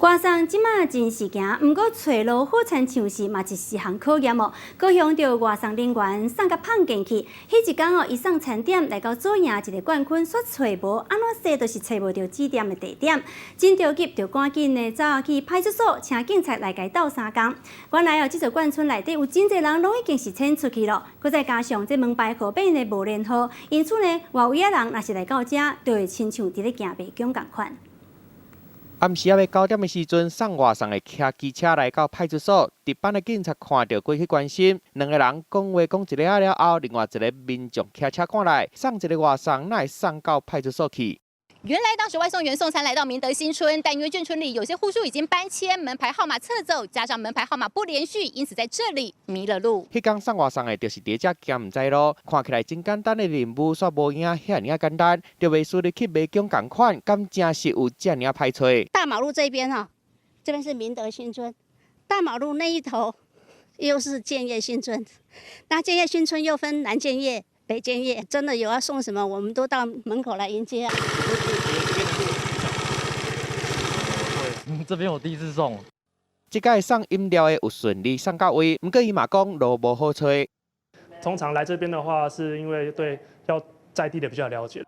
外送即马真是行，毋过找路好餐像是嘛一项考验哦。高雄着外送人员送甲胖进去，迄一天哦，伊送餐点来到做赢一个冠军，煞找无，安怎说都是找无着指定的地点。真着急，着赶紧的走去派出所，请警察来甲斗相共。原来哦，即座冠村内底有真侪人拢已经是迁出去了，佮再加上这门牌号码呢无连号，因此呢，外围的人若是来到遮，就会亲像伫咧行白宫共款。 暗时要9点的时阵，送外送的骑机车来到派出所，值班的警察看到过去关心，两个人讲话讲一个了后，另外一个民众骑车赶来，送一个外送，乃会送到派出所去。 原来当时外送员送餐来到明德新村，但因为眷村里有些户数已经搬迁，门牌号码撤走，加上门牌号码不连续，因此在这里迷了路。迄天送外送的就是伫遮行唔知路，看起来真简单的任务，煞无影遐尔简单，就袂输你去卖宫共款，敢真是有遮尔歹找？大马路这边哈，这边是明德新村，大马路那一头又是建业新村，那建业新村又分南建业、北建业，真的有要送什么，我们都到门口来迎接啊。 这边我第一次送。这届送饮料的有顺利送到位，不过伊嘛讲路无好找。通常来这边的话，是因为对要在地的比较了解。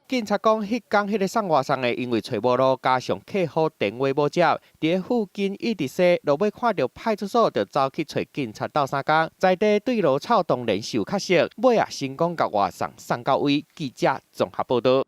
警察讲，迄天迄个送外送的，因为找无路，加上客户电话无接，伫附近一直说，落尾看到派出所，就走去找警察斗相共。在地对路操动人是有较熟，尾啊成功甲外送送到位。记者综合报道。